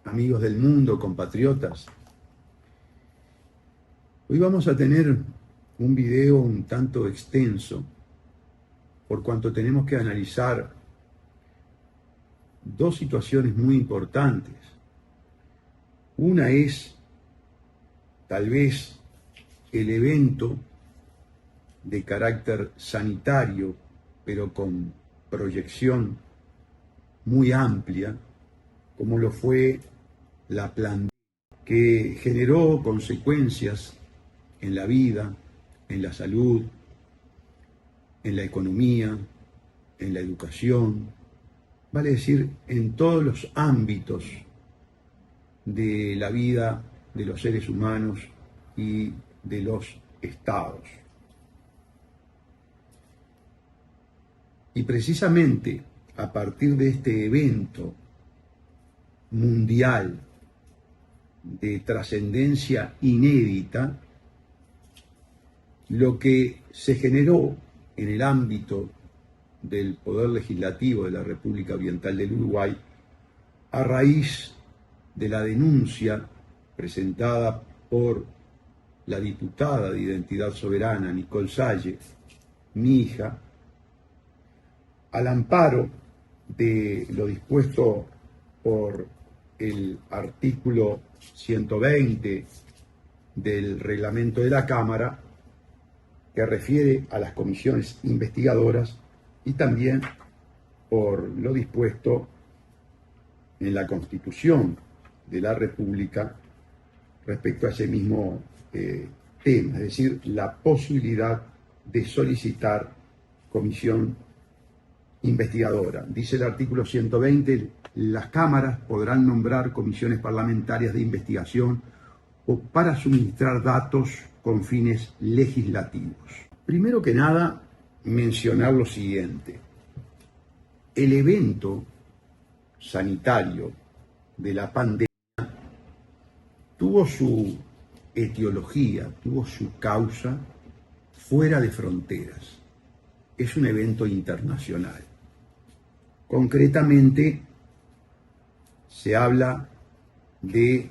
amigos del mundo, compatriotas. Hoy vamos a tener un video un tanto extenso, por cuanto tenemos que analizar dos situaciones muy importantes. Una es, tal vez, el evento de carácter sanitario, pero con proyección muy amplia, como lo fue la pandemia, que generó consecuencias en la vida, en la salud, en la economía, en la educación, vale decir, en todos los ámbitos de la vida de los seres humanos y de los estados. Y precisamente a partir de este evento mundial de trascendencia inédita, lo que se generó en el ámbito del Poder Legislativo de la República Oriental del Uruguay, a raíz de la denuncia presentada por la diputada de Identidad Soberana, Nicole Salle, mi hija, al amparo de lo dispuesto por el artículo 120 del reglamento de la Cámara, que refiere a las comisiones investigadoras, y también por lo dispuesto en la Constitución de la República respecto a ese mismo tema, es decir, la posibilidad de solicitar comisión investigadora. Dice el artículo 120, las cámaras podrán nombrar comisiones parlamentarias de investigación o para suministrar datos con fines legislativos. Primero que nada, mencionar lo siguiente. El evento sanitario de la pandemia tuvo su etiología, tuvo su causa fuera de fronteras. Es un evento internacional. Concretamente, se habla de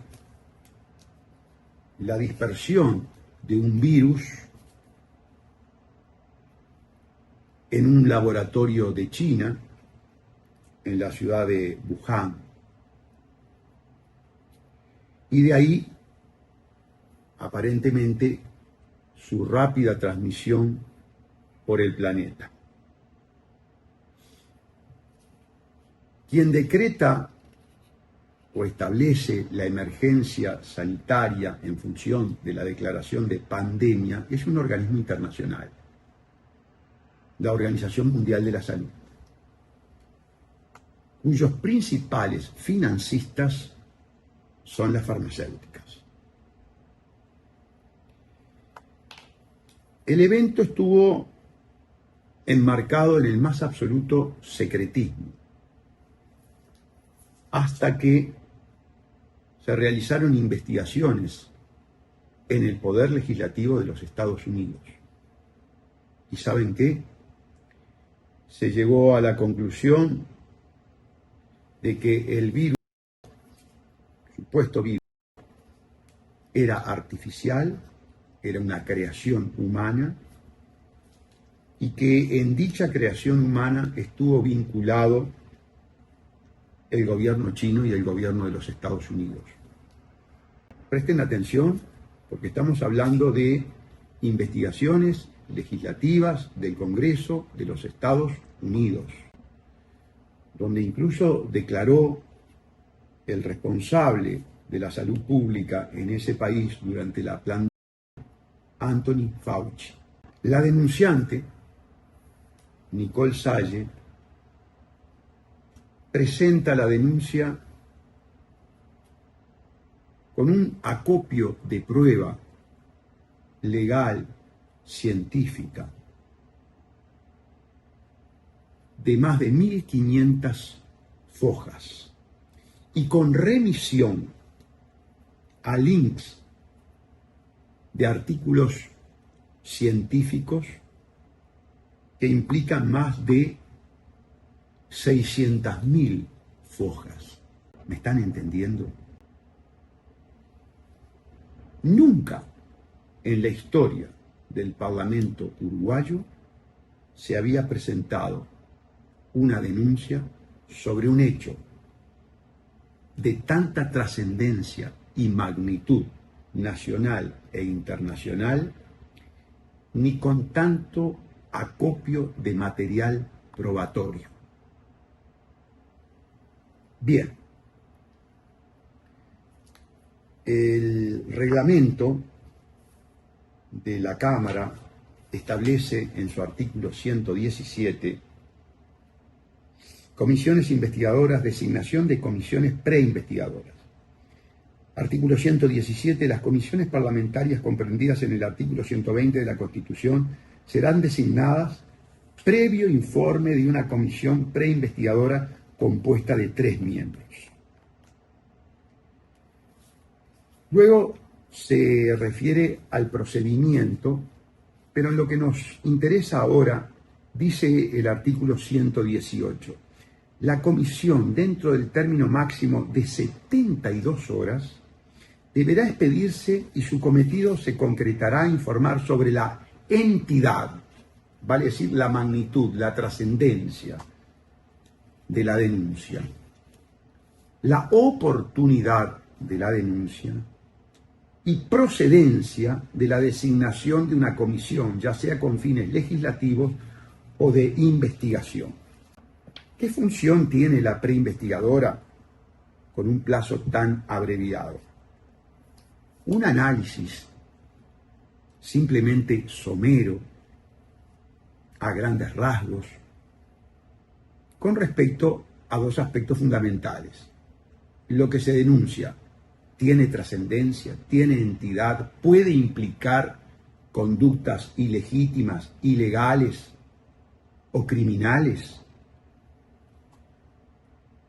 la dispersión de un virus en un laboratorio de China, en la ciudad de Wuhan. Y de ahí, aparentemente, su rápida transmisión por el planeta. Quien decreta o establece la emergencia sanitaria en función de la declaración de pandemia es un organismo internacional, la Organización Mundial de la Salud, cuyos principales financistas son las farmacéuticas. El evento estuvo enmarcado en el más absoluto secretismo, hasta que se realizaron investigaciones en el Poder Legislativo de los Estados Unidos. ¿Y saben qué? Se llegó a la conclusión de que el virus, supuesto virus, era artificial, era una creación humana, y que en dicha creación humana estuvo vinculado el gobierno chino y el gobierno de los Estados Unidos. Presten atención, porque estamos hablando de investigaciones legislativas del Congreso de los Estados Unidos, donde incluso declaró el responsable de la salud pública en ese país durante la pandemia, Anthony Fauci. La denunciante, Nicole Salle, presenta la denuncia con un acopio de prueba legal, científica, de más de 1.500 fojas y con remisión a links de artículos científicos que implican más de 600.000 fojas. ¿Me están entendiendo? Nunca en la historia del Parlamento uruguayo se había presentado una denuncia sobre un hecho de tanta trascendencia y magnitud nacional e internacional, ni con tanto acopio de material probatorio. Bien, el reglamento de la Cámara establece en su artículo 117 comisiones investigadoras, designación de comisiones preinvestigadoras. Artículo 117. Las comisiones parlamentarias comprendidas en el artículo 120 de la Constitución serán designadas previo informe de una comisión preinvestigadora compuesta de 3 miembros. Luego se refiere al procedimiento, pero en lo que nos interesa ahora dice el artículo 118. La comisión, dentro del término máximo de 72 horas, deberá expedirse y su cometido se concretará a informar sobre la entidad, vale decir la magnitud, la trascendencia de la denuncia, la oportunidad de la denuncia y procedencia de la designación de una comisión, ya sea con fines legislativos o de investigación. ¿Qué función tiene la preinvestigadora con un plazo tan abreviado? Un análisis simplemente somero, a grandes rasgos, con respecto a 2 aspectos fundamentales. Lo que se denuncia tiene trascendencia, tiene entidad, puede implicar conductas ilegítimas, ilegales o criminales.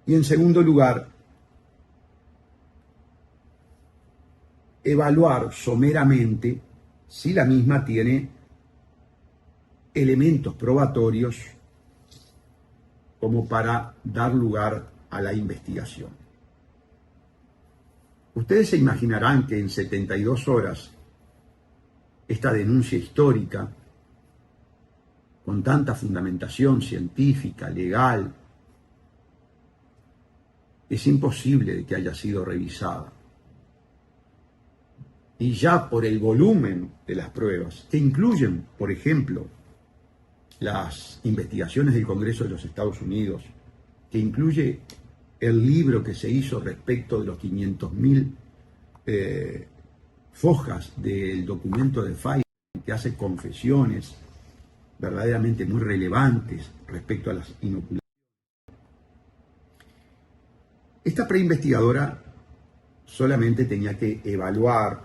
Y en segundo lugar, evaluar someramente si la misma tiene elementos probatorios como para dar lugar a la investigación. Ustedes se imaginarán que en 72 horas esta denuncia histórica, con tanta fundamentación científica, legal, es imposible de que haya sido revisada. Y ya por el volumen de las pruebas, que incluyen, por ejemplo, las investigaciones del Congreso de los Estados Unidos, que incluye el libro que se hizo respecto de los 500.000 fojas del documento de Feinberg, que hace confesiones verdaderamente muy relevantes respecto a las inoculaciones. Esta preinvestigadora solamente tenía que evaluar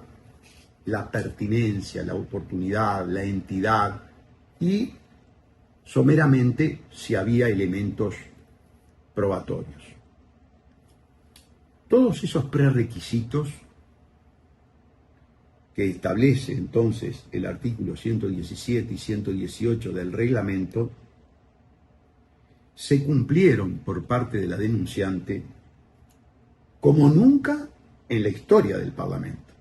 la pertinencia, la oportunidad, la entidad y someramente si había elementos probatorios. Todos esos prerequisitos que establece entonces el artículo 117 y 118 del reglamento se cumplieron por parte de la denunciante como nunca en la historia del Parlamento.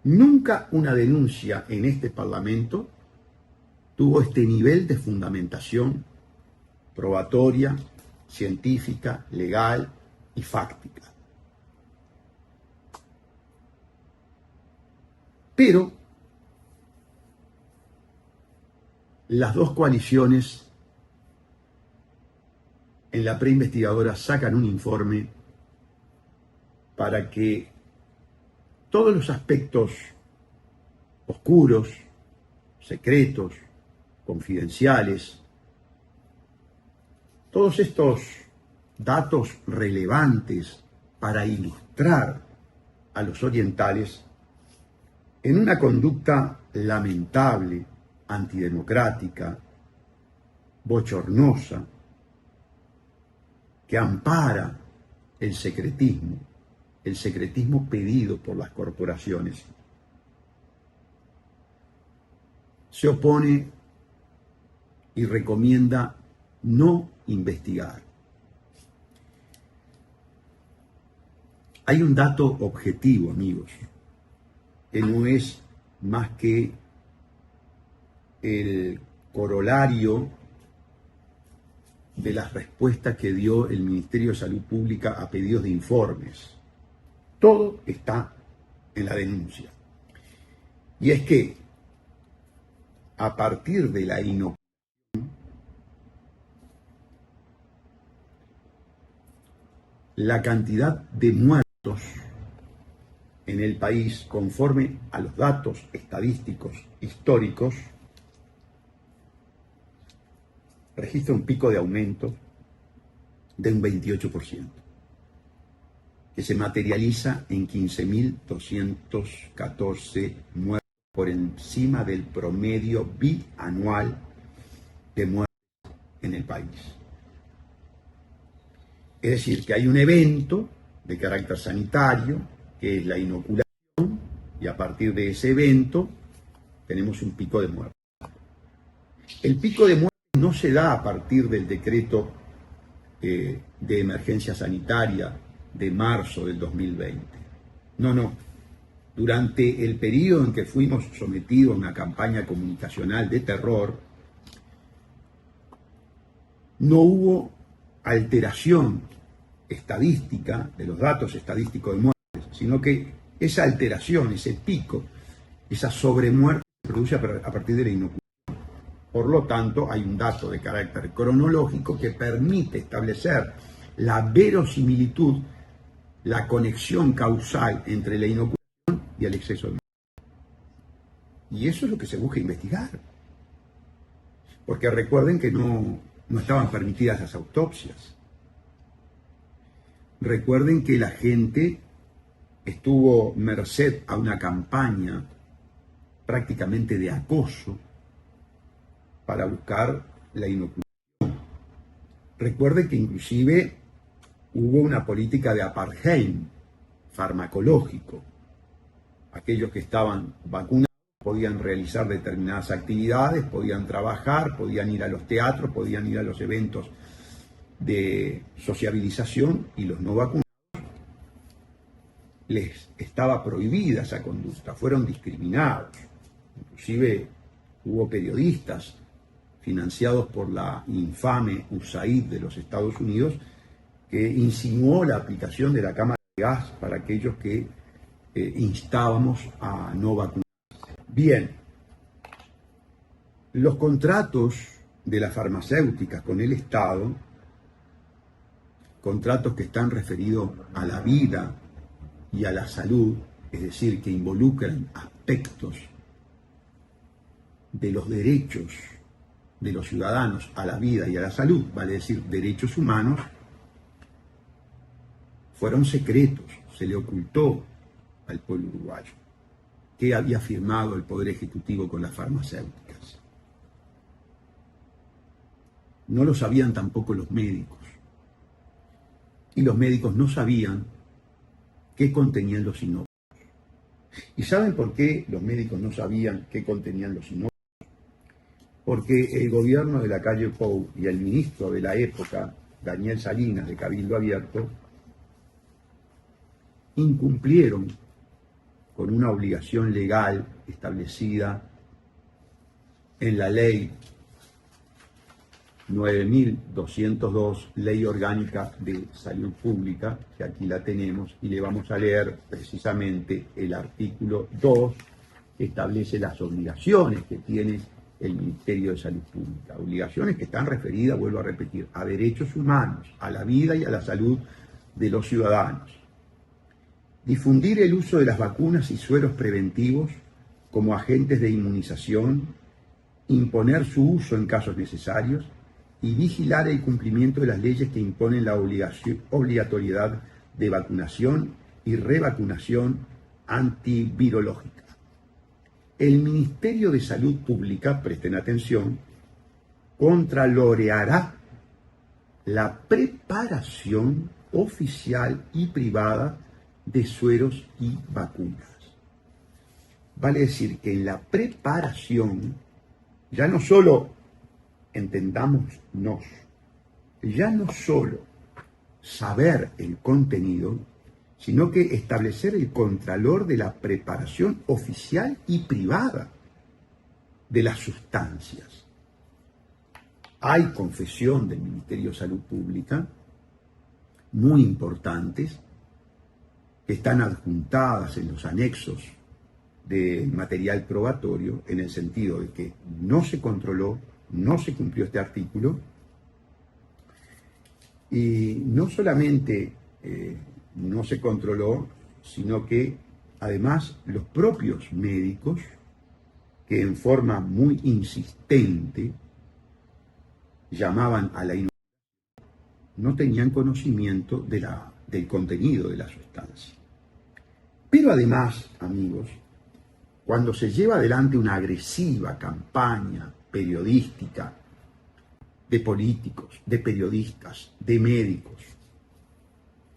Nunca una denuncia en este Parlamento tuvo este nivel de fundamentación probatoria, científica, legal y fáctica. Pero las 2 coaliciones en la preinvestigadora sacan un informe para que todos los aspectos oscuros, secretos, confidenciales, todos estos datos relevantes para ilustrar a los orientales en una conducta lamentable, antidemocrática, bochornosa, que ampara el secretismo pedido por las corporaciones. Se opone y recomienda no investigar. Hay un dato objetivo, amigos. que no es más que el corolario de las respuestas que dio el Ministerio de Salud Pública a pedidos de informes. Todo está en la denuncia. Y es que a partir de la inoculación, la cantidad de muertos en el país, conforme a los datos estadísticos históricos, registra un pico de aumento de un 28%, que se materializa en 15.214 muertos por encima del promedio bianual de muertes en el país. Es decir, que hay un evento de carácter sanitario, que es la inoculación, y a partir de ese evento tenemos un pico de muertes. El pico de muertes no se da a partir del decreto de emergencia sanitaria de marzo del 2020. No. Durante el periodo en que fuimos sometidos a una campaña comunicacional de terror, no hubo alteración estadística de los datos estadísticos de muertes, sino que esa alteración, ese pico, esa sobremuerte se produce a partir de la inoculación. Por lo tanto, hay un dato de carácter cronológico que permite establecer la verosimilitud, la conexión causal entre la inoculación y el exceso de muerte. Y eso es lo que se busca investigar. Porque recuerden que no estaban permitidas las autopsias. Recuerden que la gente estuvo merced a una campaña prácticamente de acoso para buscar la inoculación. Recuerden que inclusive hubo una política de apartheid farmacológico. Aquellos que estaban vacunados podían realizar determinadas actividades, podían trabajar, podían ir a los teatros, podían ir a los eventos de sociabilización, y los no vacunados les estaba prohibida esa conducta, fueron discriminados. Inclusive hubo periodistas financiados por la infame USAID de los Estados Unidos que insinuó la aplicación de la cámara de gas para aquellos que instábamos a no vacunarse. Bien, los contratos de las farmacéuticas con el Estado, contratos que están referidos a la vida y a la salud, es decir, que involucran aspectos de los derechos de los ciudadanos a la vida y a la salud, vale decir, derechos humanos, fueron secretos, se le ocultó al pueblo uruguayo que había firmado el Poder Ejecutivo con las farmacéuticas. No lo sabían tampoco los médicos. Y los médicos no sabían qué contenían los inocuos. ¿Y saben por qué los médicos no sabían qué contenían los inocuos? Porque el gobierno de la calle Pou y el ministro de la época, Daniel Salinas, de Cabildo Abierto, incumplieron con una obligación legal establecida en la ley 9.202, Ley Orgánica de Salud Pública, que aquí la tenemos, y le vamos a leer precisamente el artículo 2, que establece las obligaciones que tiene el Ministerio de Salud Pública. Obligaciones que están referidas, vuelvo a repetir, a derechos humanos, a la vida y a la salud de los ciudadanos. Difundir el uso de las vacunas y sueros preventivos como agentes de inmunización, imponer su uso en casos necesarios y vigilar el cumplimiento de las leyes que imponen la obligatoriedad de vacunación y revacunación antivirológica. El Ministerio de Salud Pública, presten atención, contraloreará la preparación oficial y privada de sueros y vacunas. Vale decir que en la preparación, ya no solo, entendámonos, ya no solo saber el contenido, sino que establecer el contralor de la preparación oficial y privada de las sustancias. Hay confesión del Ministerio de Salud Pública, muy importantes, que están adjuntadas en los anexos del material probatorio, en el sentido de que no se controló, no se cumplió este artículo, y no solamente no se controló, sino que además los propios médicos, que en forma muy insistente llamaban a la inoculación, no tenían conocimiento del contenido de la sustancia. Pero además, amigos, cuando se lleva adelante una agresiva campaña periodística de políticos, de periodistas, de médicos,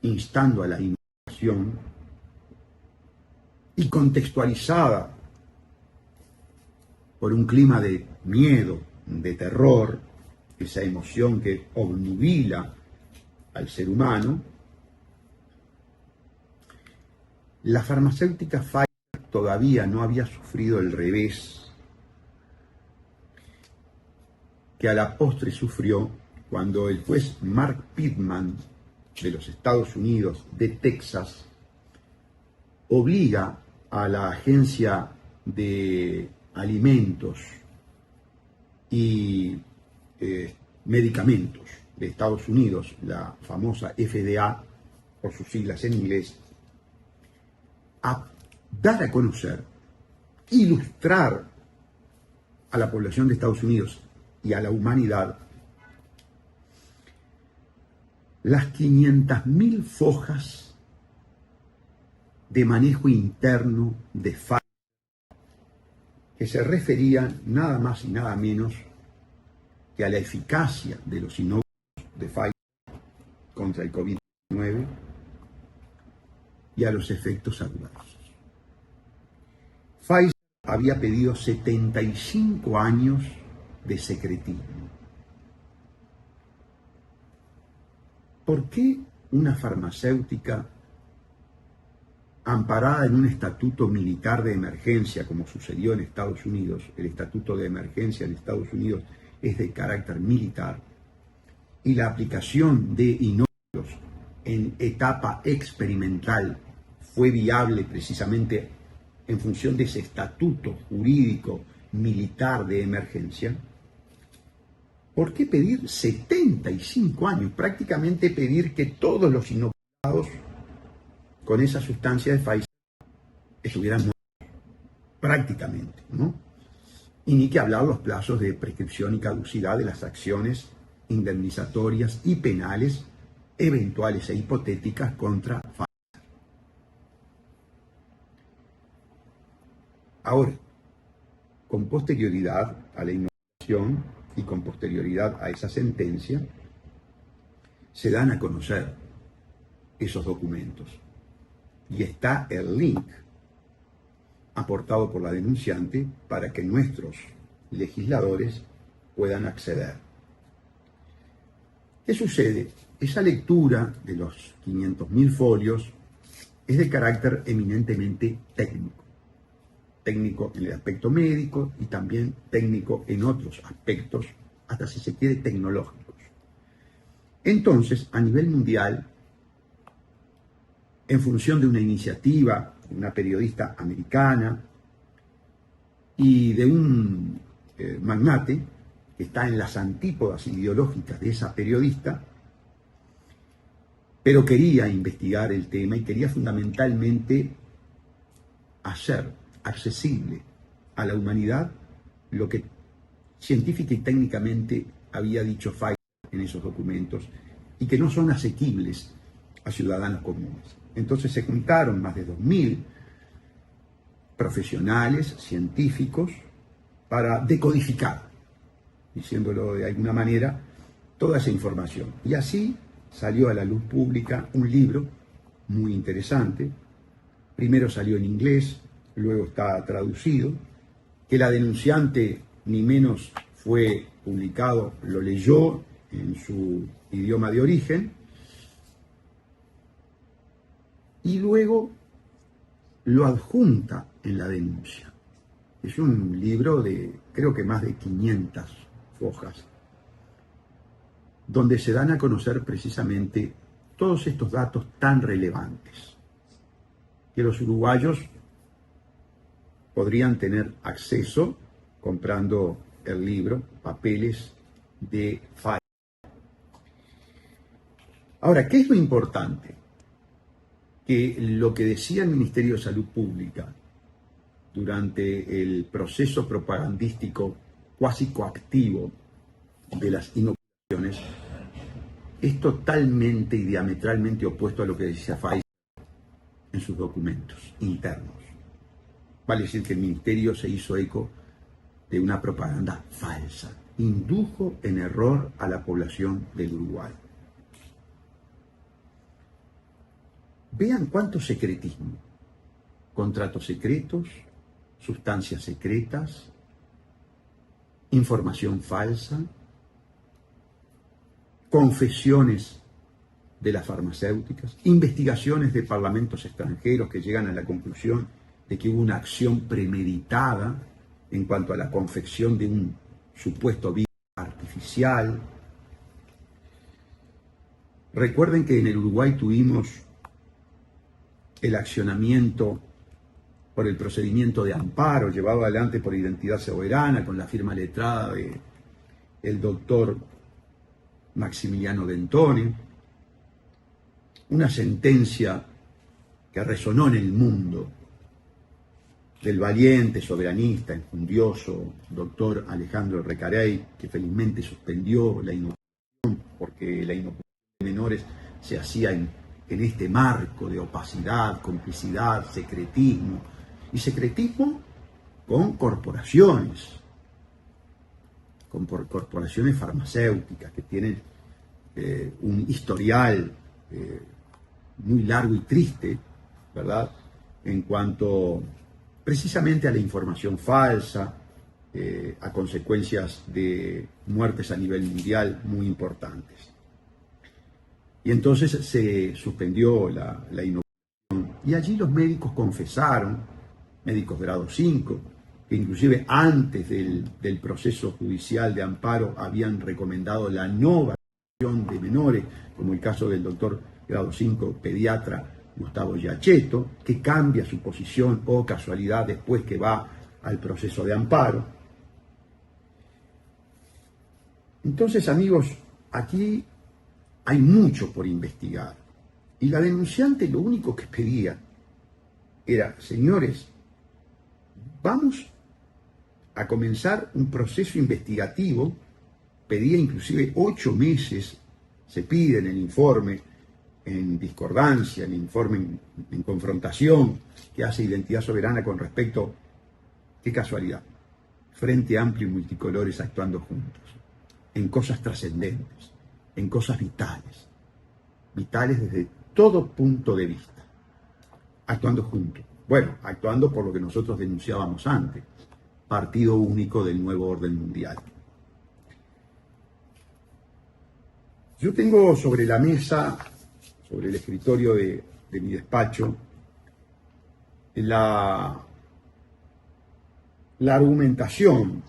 instando a la inoculación y contextualizada por un clima de miedo, de terror, esa emoción que obnubila al ser humano, la farmacéutica Pfizer todavía no había sufrido el revés que a la postre sufrió cuando el juez Mark Pittman de los Estados Unidos, de Texas, obliga a la Agencia de Alimentos y Medicamentos de Estados Unidos, la famosa FDA, por sus siglas en inglés, a dar a conocer, ilustrar a la población de Estados Unidos y a la humanidad las 500.000 fojas de manejo interno de Pfizer, que se referían nada más y nada menos que a la eficacia de los inocuos de Pfizer contra el COVID-19 y a los efectos adversos. Pfizer había pedido 75 años de secretismo. ¿Por qué una farmacéutica amparada en un estatuto militar de emergencia, como sucedió en Estados Unidos? El estatuto de emergencia en Estados Unidos es de carácter militar, y la aplicación de inoculos en etapa experimental fue viable precisamente en función de ese estatuto jurídico militar de emergencia. ¿Por qué pedir 75 años? Prácticamente pedir que todos los inoculados con esa sustancia de Pfizer estuvieran muertos, prácticamente, ¿no? Y ni que hablar los plazos de prescripción y caducidad de las acciones indemnizatorias y penales eventuales e hipotéticas contra Pfizer. Ahora, con posterioridad a la inoculación y con posterioridad a esa sentencia, se dan a conocer esos documentos. Y está el link aportado por la denunciante para que nuestros legisladores puedan acceder. ¿Qué sucede? Esa lectura de los 500.000 folios es de carácter eminentemente técnico. Técnico en el aspecto médico y también técnico en otros aspectos, hasta si se quiere tecnológicos. Entonces, a nivel mundial, en función de una iniciativa de una periodista americana y de un magnate que está en las antípodas ideológicas de esa periodista, pero quería investigar el tema y quería fundamentalmente hacer accesible a la humanidad lo que científica y técnicamente había dicho Pfizer en esos documentos y que no son asequibles a ciudadanos comunes. Entonces se juntaron más de 2.000 profesionales, científicos, para decodificar, diciéndolo de alguna manera, toda esa información. Y así salió a la luz pública un libro muy interesante. Primero salió en inglés, luego está traducido, que la denunciante ni menos fue publicado, lo leyó en su idioma de origen, y luego lo adjunta en la denuncia. Es un libro de, creo que más de 500 hojas, donde se dan a conocer precisamente todos estos datos tan relevantes, que los uruguayos podrían tener acceso comprando el libro, papeles de Falla. Ahora, ¿qué es lo importante? Que lo que decía el Ministerio de Salud Pública durante el proceso propagandístico cuasi coactivo de las inoculaciones es totalmente y diametralmente opuesto a lo que decía Pfizer en sus documentos internos. Vale decir que el Ministerio se hizo eco de una propaganda falsa, indujo en error a la población del Uruguay. Vean cuánto secretismo, contratos secretos, sustancias secretas, información falsa, confesiones de las farmacéuticas, investigaciones de parlamentos extranjeros que llegan a la conclusión de que hubo una acción premeditada en cuanto a la confección de un supuesto virus artificial. Recuerden que en el Uruguay tuvimos el accionamiento por el procedimiento de amparo llevado adelante por Identidad Soberana con la firma letrada del doctor Maximiliano Dentone, una sentencia que resonó en el mundo del valiente, soberanista, enjundioso doctor Alejandro Recarey, que felizmente suspendió la inoculación porque la inoculación de menores se hacía en este marco de opacidad, complicidad, secretismo, y secretismo con corporaciones farmacéuticas que tienen un historial muy largo y triste, ¿verdad?, en cuanto precisamente a la información falsa, a consecuencias de muertes a nivel mundial muy importantes. Y entonces se suspendió la inoculación y allí los médicos confesaron, médicos grado 5, que inclusive antes del proceso judicial de amparo habían recomendado la no vacunación de menores, como el caso del doctor grado 5 pediatra Gustavo Giacchetto, que cambia su posición, o casualidad, después que va al proceso de amparo. Entonces, amigos, aquí hay mucho por investigar. Y la denunciante lo único que pedía era: señores, vamos a comenzar un proceso investigativo. Pedía inclusive 8 meses, se pide en el informe, en discordancia, en el informe en confrontación que hace Identidad Soberana con respecto, qué casualidad, Frente Amplio y Multicolores actuando juntos, en cosas trascendentes, en cosas vitales desde todo punto de vista, actuando juntos. Bueno, actuando por lo que nosotros denunciábamos antes, partido único del nuevo orden mundial. Yo tengo sobre la mesa, sobre el escritorio de mi despacho, la argumentación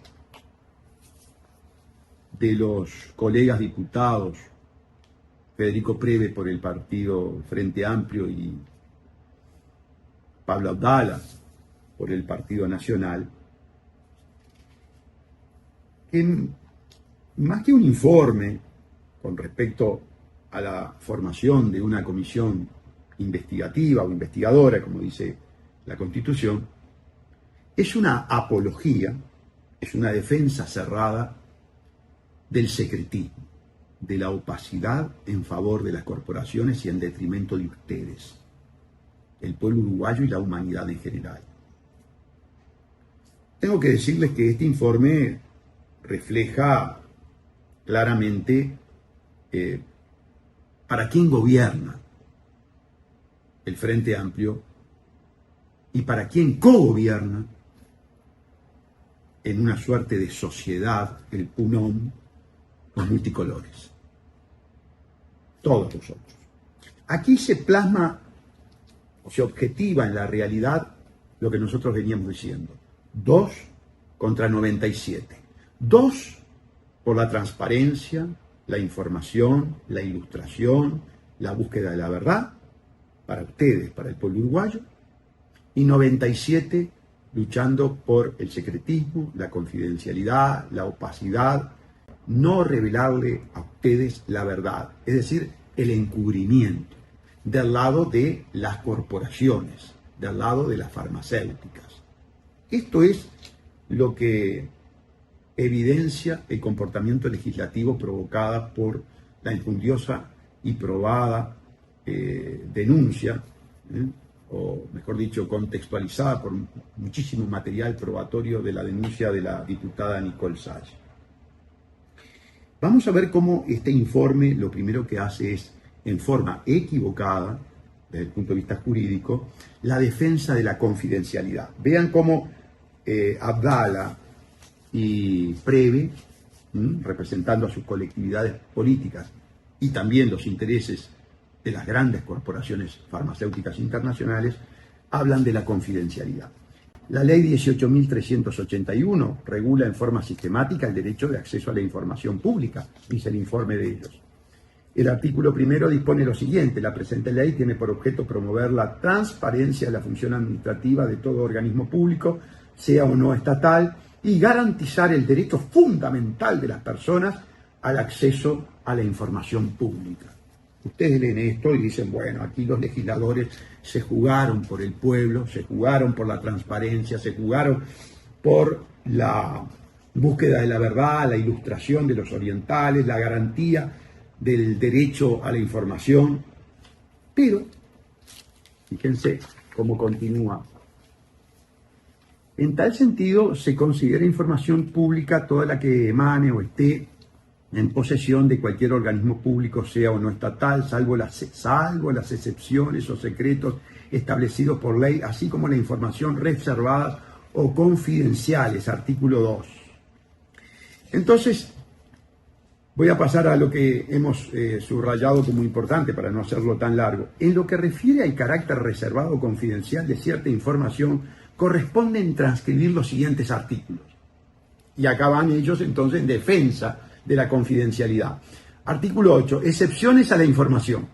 de los colegas diputados Federico Preve por el partido Frente Amplio y Pablo Abdala por el Partido Nacional, que más que un informe con respecto a la formación de una comisión investigativa o investigadora, como dice la Constitución, es una apología, es una defensa cerrada del secretismo, de la opacidad en favor de las corporaciones y en detrimento de ustedes, el pueblo uruguayo y la humanidad en general. Tengo que decirles que este informe refleja claramente para quién gobierna el Frente Amplio y para quién cogobierna en una suerte de sociedad, el PUNOM, los multicolores. Todos nosotros. Aquí se plasma se objetiva en la realidad lo que nosotros veníamos diciendo. 2 contra 97. 2 por la transparencia, la información, la ilustración, la búsqueda de la verdad, para ustedes, para el pueblo uruguayo, y 97 luchando por el secretismo, la confidencialidad, la opacidad, no revelarle a ustedes la verdad, es decir, el encubrimiento, del lado de las corporaciones, del lado de las farmacéuticas. Esto es lo que evidencia el comportamiento legislativo provocada por la injundiosa y probada denuncia, o mejor dicho, contextualizada por muchísimo material probatorio de la denuncia de la diputada Nicole Sage. Vamos a ver cómo este informe lo primero que hace es, en forma equivocada, desde el punto de vista jurídico, la defensa de la confidencialidad. Vean cómo Abdala y Preve, representando a sus colectividades políticas y también los intereses de las grandes corporaciones farmacéuticas internacionales, hablan de la confidencialidad. La ley 18.381 regula en forma sistemática el derecho de acceso a la información pública, dice el informe de ellos. El artículo primero dispone lo siguiente: la presente ley tiene por objeto promover la transparencia de la función administrativa de todo organismo público, sea o no estatal, y garantizar el derecho fundamental de las personas al acceso a la información pública. Ustedes leen esto y dicen, bueno, aquí los legisladores se jugaron por el pueblo, se jugaron por la transparencia, se jugaron por la búsqueda de la verdad, la ilustración de los orientales, la garantía del derecho a la información. Pero, fíjense cómo continúa. En tal sentido, se considera información pública toda la que emane o esté en posesión de cualquier organismo público, sea o no estatal, salvo las excepciones o secretos establecidos por ley, así como la información reservada o confidenciales, artículo 2. Entonces, voy a pasar a lo que hemos subrayado como importante para no hacerlo tan largo. En lo que refiere al carácter reservado o confidencial de cierta información, corresponden transcribir los siguientes artículos. Y acá van ellos entonces en defensa de la confidencialidad. Artículo 8. Excepciones a la información.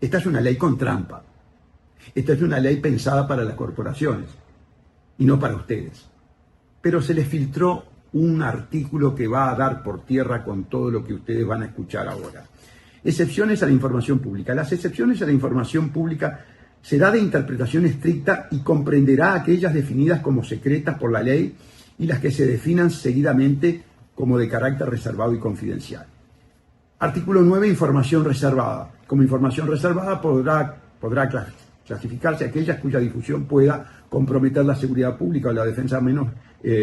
Esta es una ley con trampa. Esta es una ley pensada para las corporaciones y no para ustedes. Pero se les filtró un artículo que va a dar por tierra con todo lo que ustedes van a escuchar ahora. Excepciones a la información pública. Las excepciones a la información pública será de interpretación estricta y comprenderá aquellas definidas como secretas por la ley y las que se definan seguidamente como de carácter reservado y confidencial. Artículo 9. Información reservada. Como información reservada podrá clasificarse aquellas cuya difusión pueda comprometer la seguridad pública o la defensa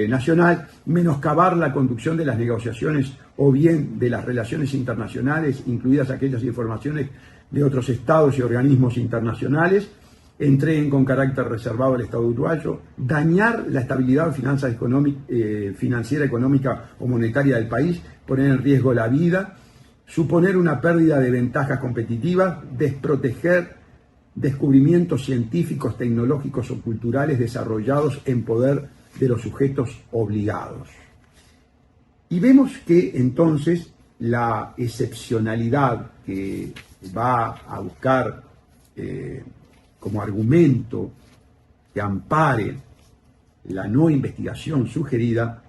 nacional, menoscabar la conducción de las negociaciones o bien de las relaciones internacionales, incluidas aquellas informaciones de otros estados y organismos internacionales, entreguen con carácter reservado al Estado uruguayo, dañar la estabilidad financiera, económica o monetaria del país, poner en riesgo la vida, suponer una pérdida de ventajas competitivas, desproteger descubrimientos científicos, tecnológicos o culturales desarrollados en poder de los sujetos obligados. Y vemos que entonces la excepcionalidad que va a buscar como argumento que ampare la no investigación sugerida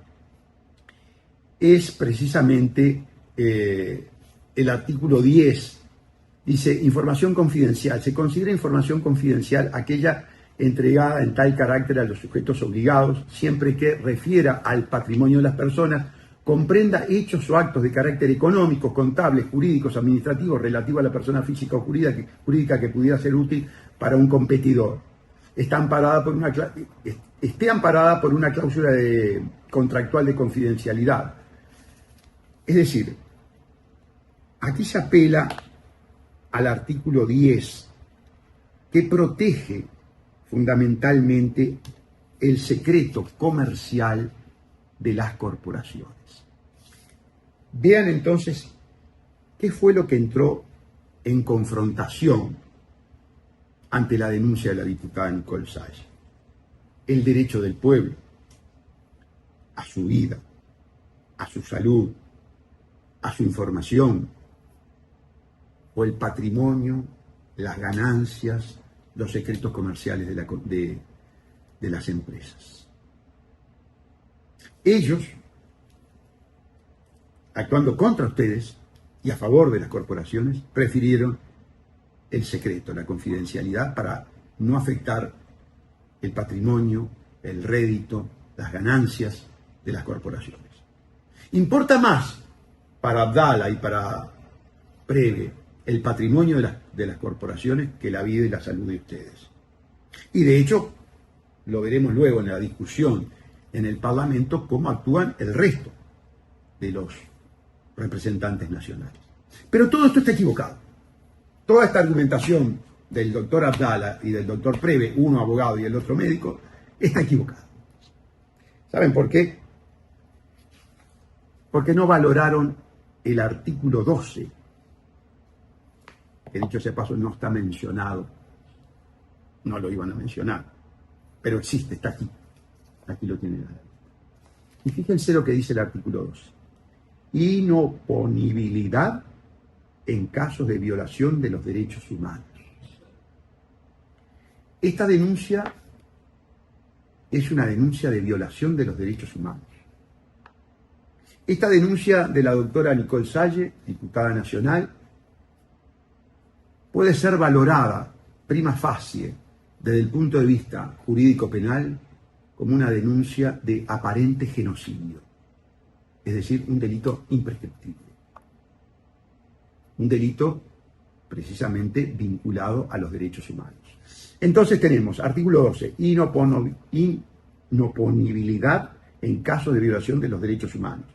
es precisamente el artículo 10. Dice, información confidencial. Se considera información confidencial aquella entregada en tal carácter a los sujetos obligados, siempre que refiera al patrimonio de las personas, comprenda hechos o actos de carácter económico, contables, jurídicos, administrativos, relativo a la persona física o jurídica que pudiera ser útil para un competidor. Esté amparada por una cláusula contractual de confidencialidad. Es decir, aquí se apela al artículo 10, que protege fundamentalmente el secreto comercial de las corporaciones. Vean entonces qué fue lo que entró en confrontación ante la denuncia de la diputada Nicole Salle. El derecho del pueblo a su vida, a su salud, a su información, o el patrimonio, las ganancias, los secretos comerciales de las empresas. Ellos, actuando contra ustedes y a favor de las corporaciones, prefirieron el secreto, la confidencialidad, para no afectar el patrimonio, el rédito, las ganancias de las corporaciones. Importa más para Abdala y para Preve el patrimonio de las corporaciones que la vida y la salud de ustedes. Y de hecho, lo veremos luego en la discusión en el Parlamento, cómo actúan el resto de los representantes nacionales. Pero todo esto está equivocado. Toda esta argumentación del doctor Abdala y del doctor Preve, uno abogado y el otro médico, está equivocada. ¿Saben por qué? Porque no valoraron el artículo 12, que dicho sea paso no está mencionado, no lo iban a mencionar, pero existe, está aquí lo tienen. Y fíjense lo que dice el artículo 12. Inoponibilidad en casos de violación de los derechos humanos. Esta denuncia es una denuncia de violación de los derechos humanos. Esta denuncia de la doctora Nicole Salle, diputada nacional, puede ser valorada prima facie desde el punto de vista jurídico penal como una denuncia de aparente genocidio, es decir, un delito imprescriptible. Un delito precisamente vinculado a los derechos humanos. Entonces tenemos, artículo 12, inoponibilidad en caso de violación de los derechos humanos.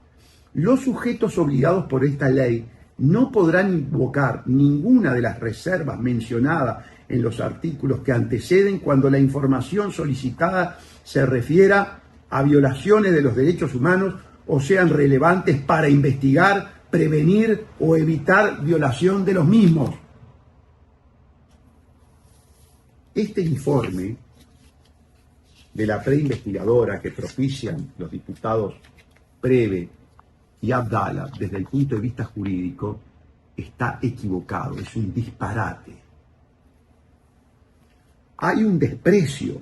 Los sujetos obligados por esta ley no podrán invocar ninguna de las reservas mencionadas en los artículos que anteceden cuando la información solicitada se refiera a violaciones de los derechos humanos o sean relevantes para investigar, prevenir o evitar violación de los mismos. Este informe de la preinvestigadora que propician los diputados Preve y Abdala, desde el punto de vista jurídico, está equivocado, es un disparate. Hay un desprecio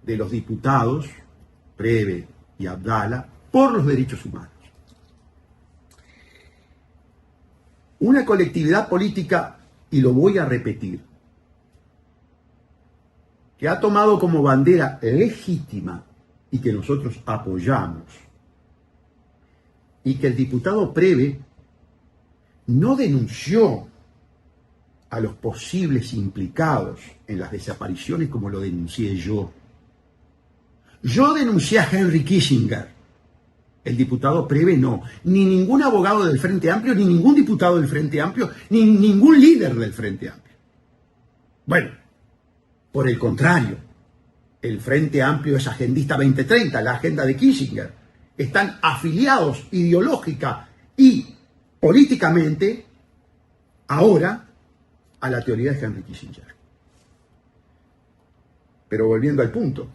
de los diputados Preve y Abdala por los derechos humanos. Una colectividad política, y lo voy a repetir, que ha tomado como bandera legítima y que nosotros apoyamos, y que el diputado Preve no denunció a los posibles implicados en las desapariciones como lo denuncié yo. Yo denuncié a Henry Kissinger, el diputado Preve no, ni ningún abogado del Frente Amplio, ni ningún diputado del Frente Amplio, ni ningún líder del Frente Amplio. Bueno, por el contrario, el Frente Amplio es agendista 2030, la agenda de Kissinger. Están afiliados ideológica y políticamente ahora a la teoría de Henry Kissinger. Pero volviendo al punto,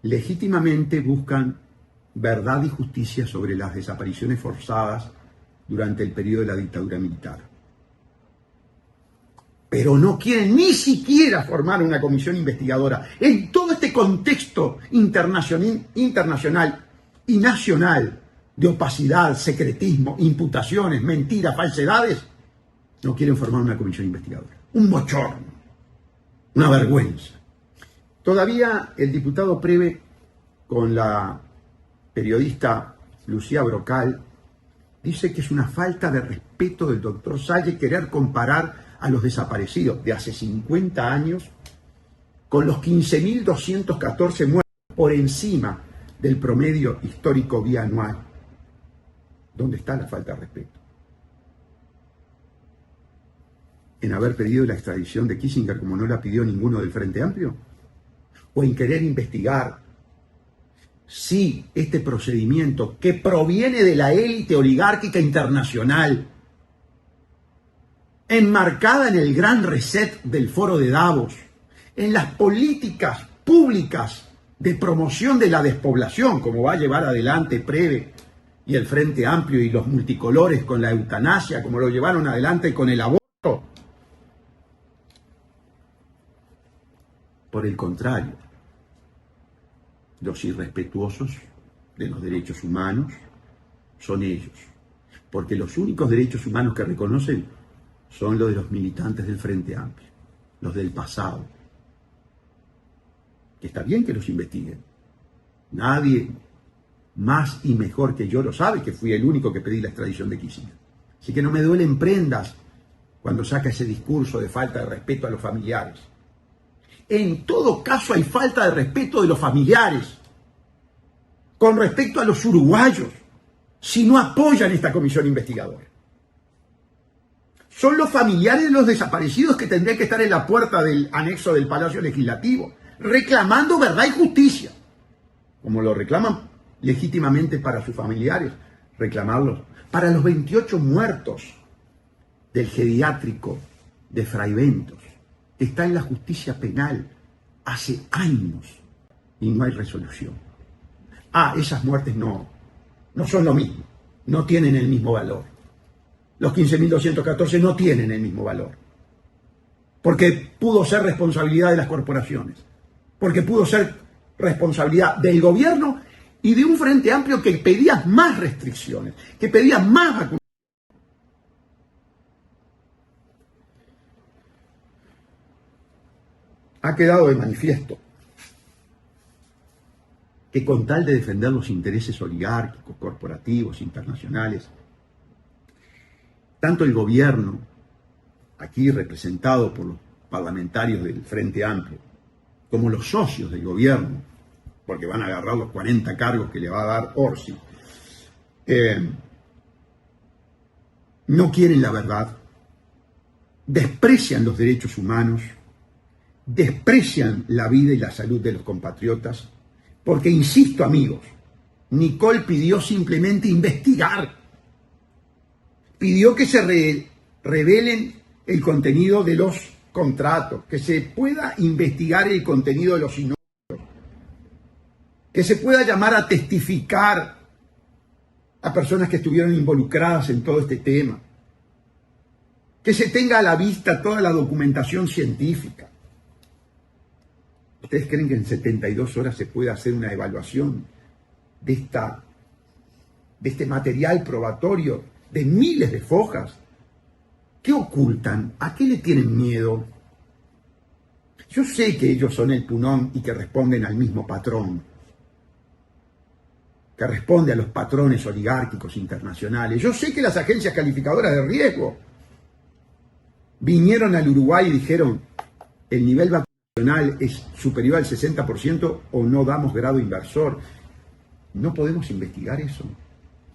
legítimamente buscan verdad y justicia sobre las desapariciones forzadas durante el periodo de la dictadura militar. Pero no quieren ni siquiera formar una comisión investigadora. En todo este contexto internacional y nacional de opacidad, secretismo, imputaciones, mentiras, falsedades, no quieren formar una comisión investigadora. Un bochorno, una vergüenza. Todavía el diputado Preve, con la periodista Lucía Brocal, dice que es una falta de respeto del doctor Salle querer comparar a los desaparecidos de hace 50 años con los 15.214 muertos por encima del promedio histórico bianual. ¿Dónde está la falta de respeto? ¿En haber pedido la extradición de Kissinger como no la pidió ninguno del Frente Amplio? ¿O en querer investigar si este procedimiento, que proviene de la élite oligárquica internacional, enmarcada en el gran reset del Foro de Davos, en las políticas públicas de promoción de la despoblación, como va a llevar adelante Preve y el Frente Amplio y los multicolores con la eutanasia, como lo llevaron adelante con el aborto. Por el contrario, los irrespetuosos de los derechos humanos son ellos, porque los únicos derechos humanos que reconocen son los de los militantes del Frente Amplio, los del pasado. Que está bien que los investiguen. Nadie más y mejor que yo lo sabe, que fui el único que pedí la extradición de Kissinger. Así que no me duelen prendas cuando saca ese discurso de falta de respeto a los familiares. En todo caso hay falta de respeto de los familiares con respecto a los uruguayos si no apoyan esta comisión investigadora. Son los familiares de los desaparecidos que tendrían que estar en la puerta del anexo del Palacio Legislativo, reclamando verdad y justicia, como lo reclaman legítimamente para sus familiares, reclamarlos para los 28 muertos del geriátrico de Fraiventos, que está en la justicia penal hace años y no hay resolución. Esas muertes no son lo mismo, no tienen el mismo valor. Los 15.214 no tienen el mismo valor, porque pudo ser responsabilidad de las corporaciones, porque pudo ser responsabilidad del gobierno y de un Frente Amplio que pedía más restricciones, que pedía más vacunación. Ha quedado de manifiesto que con tal de defender los intereses oligárquicos, corporativos, internacionales, tanto el gobierno, aquí representado por los parlamentarios del Frente Amplio, como los socios del gobierno, porque van a agarrar los 40 cargos que le va a dar Orsi, no quieren la verdad, desprecian los derechos humanos, desprecian la vida y la salud de los compatriotas, porque, insisto amigos, Nicole pidió simplemente investigar, pidió que se revelen el contenido de los contratos, que se pueda investigar el contenido de los inóculos, que se pueda llamar a testificar a personas que estuvieron involucradas en todo este tema, que se tenga a la vista toda la documentación científica. ¿Ustedes creen que en 72 horas se puede hacer una evaluación de este material probatorio de miles de fojas? ¿Qué ocultan? ¿A qué le tienen miedo? Yo sé que ellos son el punón y que responden al mismo patrón, que responde a los patrones oligárquicos internacionales. Yo sé que las agencias calificadoras de riesgo vinieron al Uruguay y dijeron: el nivel vacunacional es superior al 60% o no damos grado inversor. No podemos investigar eso.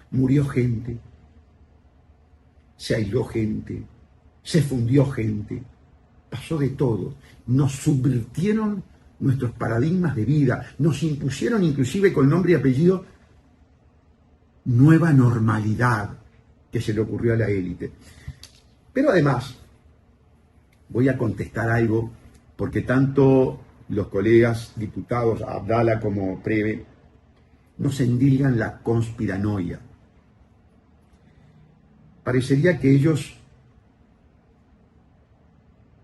Murió gente, se aisló gente, se fundió gente, pasó de todo. Nos subvirtieron nuestros paradigmas de vida, nos impusieron inclusive con nombre y apellido nueva normalidad que se le ocurrió a la élite. Pero además, voy a contestar algo, porque tanto los colegas diputados Abdala como Preve nos endilgan la conspiranoia. Parecería que ellos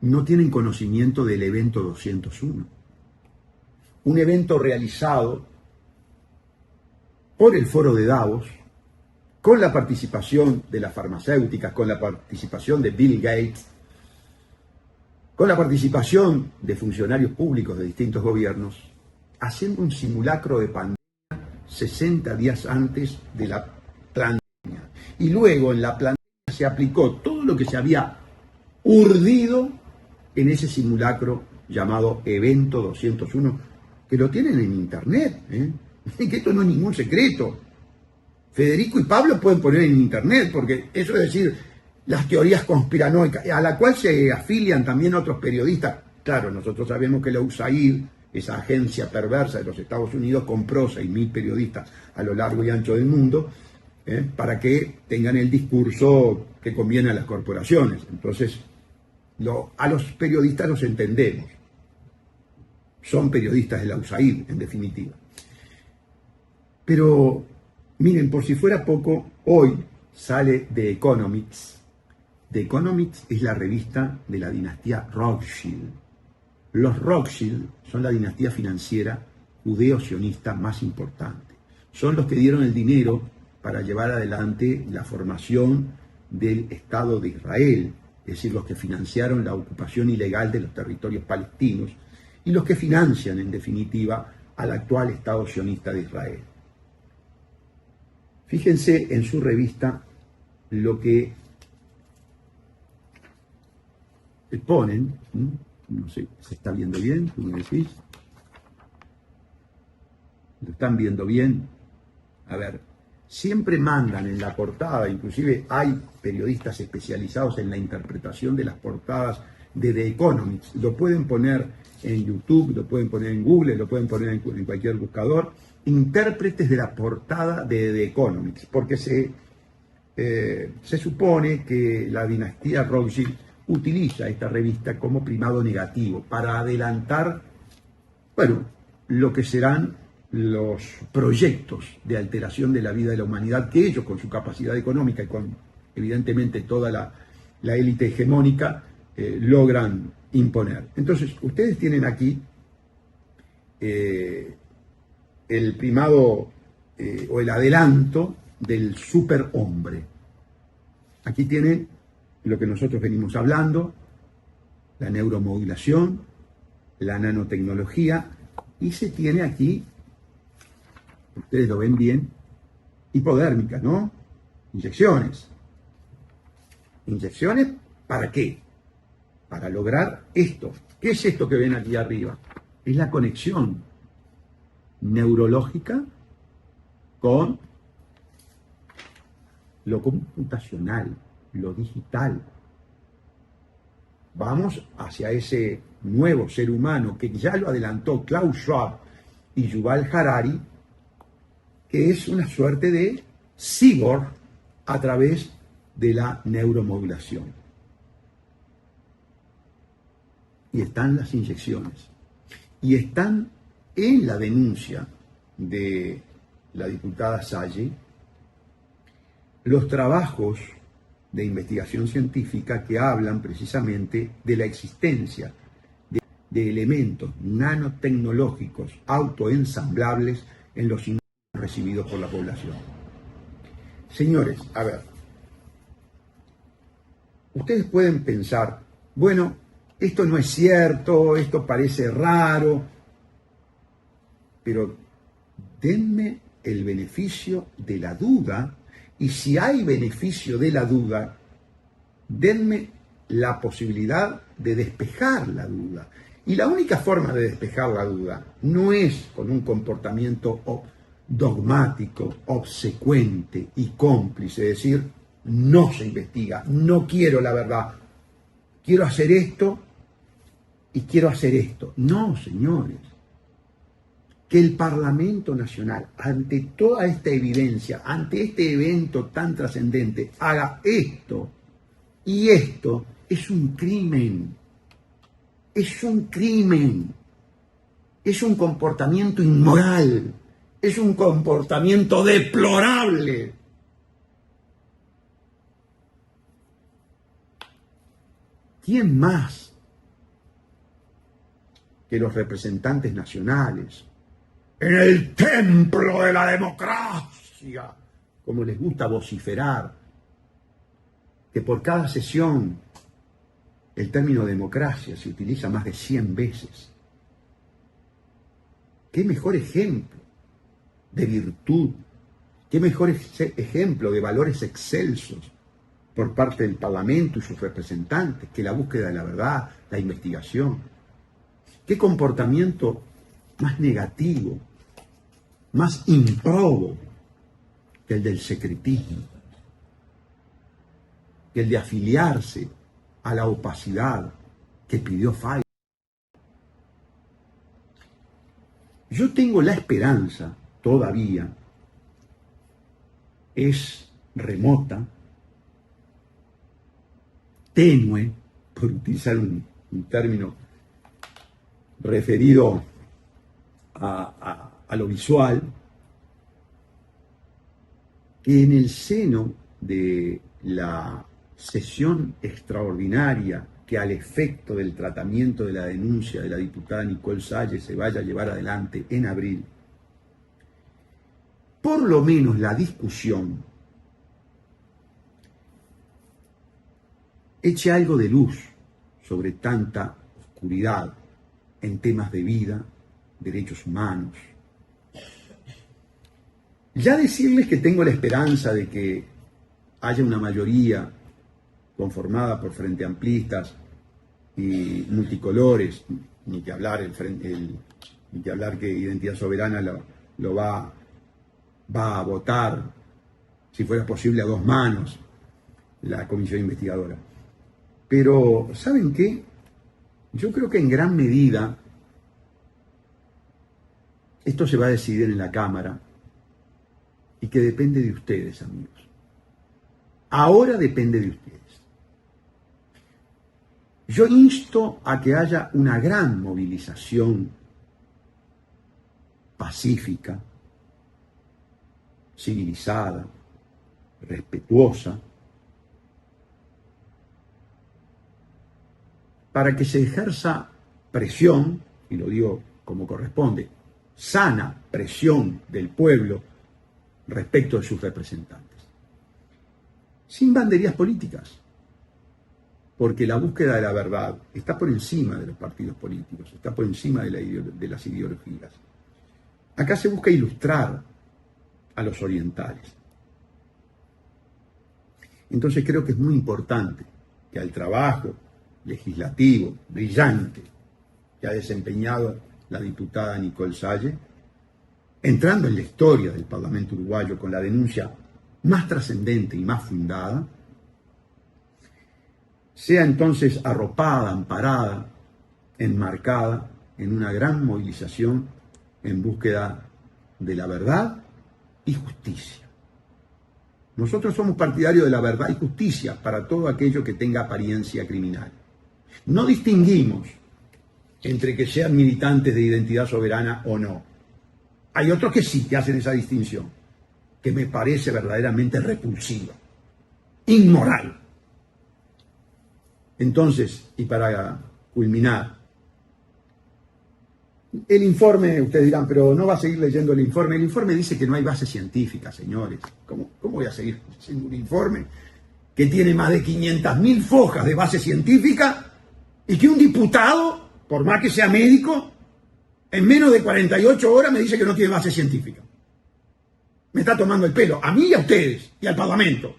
no tienen conocimiento del evento 201, un evento realizado por el Foro de Davos, con la participación de las farmacéuticas, con la participación de Bill Gates, con la participación de funcionarios públicos de distintos gobiernos, haciendo un simulacro de pandemia 60 días antes de la pandemia. Y luego en la pandemia se aplicó todo lo que se había urdido en ese simulacro llamado Evento 201, que lo tienen en internet, que esto no es ningún secreto. Federico y Pablo pueden poner en internet, porque eso es decir, las teorías conspiranoicas, a la cual se afilian también otros periodistas. Claro, nosotros sabemos que la USAID, esa agencia perversa de los Estados Unidos, compró 6.000 periodistas a lo largo y ancho del mundo, para que tengan el discurso que que conviene a las corporaciones. Entonces, a los periodistas los entendemos. Son periodistas de la USAID, en definitiva. Pero, miren, por si fuera poco, hoy sale The Economics. The Economics es la revista de la dinastía Rothschild. Los Rothschild son la dinastía financiera judeo-sionista más importante. Son los que dieron el dinero para llevar adelante la formación del Estado de Israel, es decir, los que financiaron la ocupación ilegal de los territorios palestinos y los que financian, en definitiva, al actual Estado sionista de Israel. Fíjense en su revista lo que ponen, no sé, ¿se está viendo bien? ¿Tú me decís? ¿Lo están viendo bien? A ver, siempre mandan en la portada, inclusive hay periodistas especializados en la interpretación de las portadas de The Economics. Lo pueden poner en YouTube, lo pueden poner en Google, lo pueden poner en cualquier buscador. Intérpretes de la portada de The Economics, porque se supone que la dinastía Rothschild utiliza esta revista como primado negativo para adelantar, bueno, lo que serán los proyectos de alteración de la vida de la humanidad que ellos, con su capacidad económica y con evidentemente toda la élite hegemónica, logran imponer. Entonces, ustedes tienen aquí el primado o el adelanto del superhombre. Aquí tienen lo que nosotros venimos hablando, la neuromodulación, la nanotecnología, y se tiene aquí, ustedes lo ven bien, hipodérmica, ¿no? Inyecciones. ¿Inyecciones para qué? Para lograr esto. ¿Qué es esto que ven aquí arriba? Es la conexión neurológica con lo computacional, lo digital. Vamos hacia ese nuevo ser humano que ya lo adelantó Klaus Schwab y Yuval Harari, que es una suerte de cyborg a través de la neuromodulación. Y están las inyecciones. Y están en la denuncia de la diputada Salle los trabajos de investigación científica que hablan precisamente de la existencia de elementos nanotecnológicos autoensamblables en los insumos recibidos por la población. Señores, a ver, ustedes pueden pensar, bueno, esto no es cierto, esto parece raro, pero denme el beneficio de la duda, y si hay beneficio de la duda, denme la posibilidad de despejar la duda. Y la única forma de despejar la duda no es con un comportamiento dogmático, obsecuente y cómplice, es decir, no se investiga, no quiero la verdad, quiero hacer esto y quiero hacer esto. No, señores. Que el Parlamento Nacional, ante toda esta evidencia, ante este evento tan trascendente, haga esto, y esto es un crimen. Es un crimen. Es un comportamiento inmoral. Es un comportamiento deplorable. ¿Quién más que los representantes nacionales, en el templo de la democracia, como les gusta vociferar, que por cada sesión el término democracia se utiliza más de 100 veces? ¿Qué mejor ejemplo de virtud? ¿Qué mejor ejemplo de valores excelsos por parte del Parlamento y sus representantes que la búsqueda de la verdad, la investigación? ¿Qué comportamiento más negativo, más improbo que el del secretismo, que el de afiliarse a la opacidad que pidió Pfizer? Yo tengo la esperanza, todavía, es remota, tenue, por utilizar un término referido a lo visual, que en el seno de la sesión extraordinaria que al efecto del tratamiento de la denuncia de la diputada Nicole Salles se vaya a llevar adelante en abril, por lo menos la discusión eche algo de luz sobre tanta oscuridad en temas de vida, derechos humanos. Ya decirles que tengo la esperanza de que haya una mayoría conformada por Frente Amplistas y multicolores, ni que hablar ni que hablar que Identidad Soberana lo va a votar, si fuera posible a dos manos, la comisión investigadora. Pero, ¿saben qué? Yo creo que en gran medida esto se va a decidir en la Cámara y que depende de ustedes, amigos. Ahora depende de ustedes. Yo insto a que haya una gran movilización pacífica, civilizada, respetuosa, para que se ejerza presión, y lo digo como corresponde, sana presión del pueblo respecto de sus representantes. Sin banderías políticas, porque la búsqueda de la verdad está por encima de los partidos políticos, está por encima de las ideologías. Acá se busca ilustrar a los orientales. Entonces creo que es muy importante que al trabajo legislativo brillante que ha desempeñado la diputada Nicole Salles, entrando en la historia del Parlamento uruguayo con la denuncia más trascendente y más fundada, sea entonces arropada, amparada, enmarcada en una gran movilización en búsqueda de la verdad y justicia. Nosotros somos partidarios de la verdad y justicia para todo aquello que tenga apariencia criminal. No distinguimos entre que sean militantes de Identidad Soberana o no. Hay otros que sí, que hacen esa distinción, que me parece verdaderamente repulsiva, inmoral. Entonces, y para culminar, el informe, ustedes dirán, pero no va a seguir leyendo el informe dice que no hay base científica, señores. ¿Cómo voy a seguir haciendo un informe que tiene más de 500.000 fojas de base científica y que un diputado, por más que sea médico, en menos de 48 horas me dice que no tiene base científica? Me está tomando el pelo, a mí y a ustedes, y al Parlamento.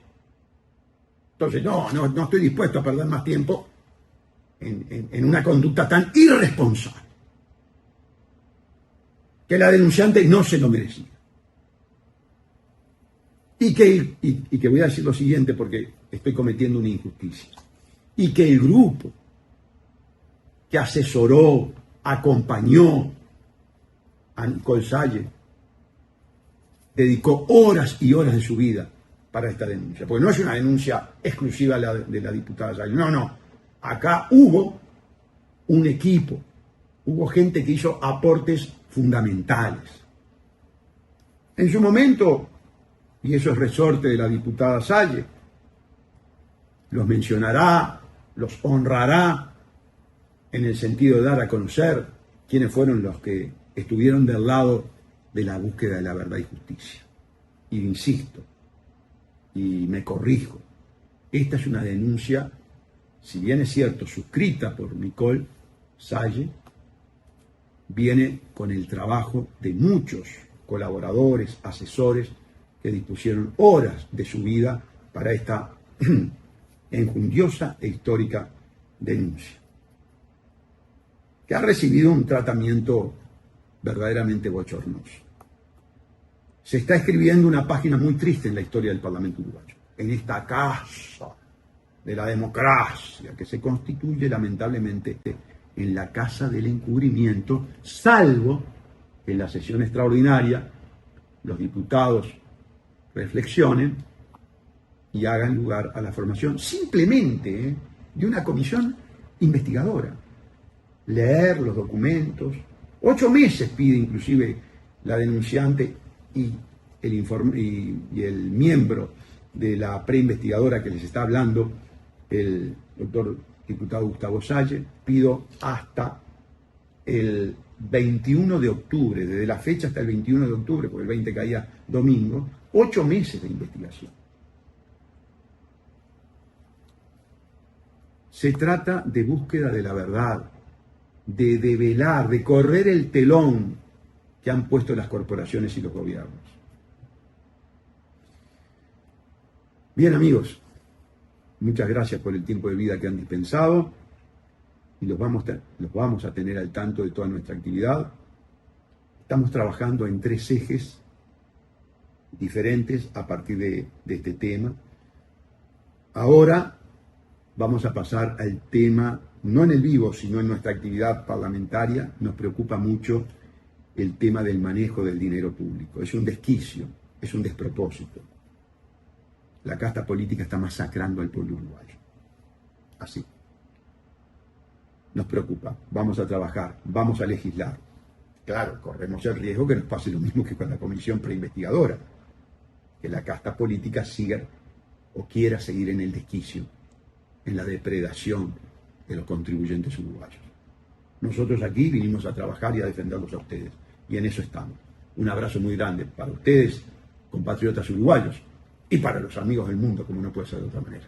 Entonces, no estoy dispuesto a perder más tiempo en una conducta tan irresponsable, que la denunciante no se lo merecía. Y que voy a decir lo siguiente porque estoy cometiendo una injusticia. Y que el grupo que asesoró, acompañó a Nicole Salles dedicó horas y horas de su vida para esta denuncia. Porque no es una denuncia exclusiva de la diputada Salles. No. Acá hubo un equipo, hubo gente que hizo aportes fundamentales. En su momento, y eso es resorte de la diputada Salles, los mencionará, los honrará, en el sentido de dar a conocer quiénes fueron los que estuvieron del lado de la búsqueda de la verdad y justicia. Y insisto, y me corrijo, esta es una denuncia, si bien es cierto, suscrita por Nicole Salles, viene con el trabajo de muchos colaboradores, asesores, que dispusieron horas de su vida para esta enjundiosa e histórica denuncia, que ha recibido un tratamiento verdaderamente bochornoso. Se está escribiendo una página muy triste en la historia del Parlamento uruguayo, en esta casa de la democracia que se constituye lamentablemente en la casa del encubrimiento, salvo que en la sesión extraordinaria los diputados reflexionen y hagan lugar a la formación simplemente de una comisión investigadora. Leer los documentos. 8 meses pide inclusive la denunciante y el miembro de la preinvestigadora que les está hablando, el doctor diputado Gustavo Salle, pido hasta el 21 de octubre, desde la fecha hasta el 21 de octubre, porque el 20 caía domingo, 8 meses de investigación. Se trata de búsqueda de la verdad, de develar, de correr el telón que han puesto las corporaciones y los gobiernos. Bien, amigos, muchas gracias por el tiempo de vida que han dispensado y los vamos a tener al tanto de toda nuestra actividad. Estamos trabajando en 3 ejes diferentes a partir de este tema. Ahora vamos a pasar al tema, no en el vivo, sino en nuestra actividad parlamentaria. Nos preocupa mucho el tema del manejo del dinero público. Es un desquicio, es un despropósito. La casta política está masacrando al pueblo uruguayo. Así. Nos preocupa. Vamos a trabajar, vamos a legislar. Claro, corremos el riesgo que nos pase lo mismo que con la comisión preinvestigadora, que la casta política siga o quiera seguir en el desquicio, en la depredación de los contribuyentes uruguayos. Nosotros aquí vinimos a trabajar y a defenderlos a ustedes, y en eso estamos. Un abrazo muy grande para ustedes, compatriotas uruguayos, y para los amigos del mundo, como no puede ser de otra manera.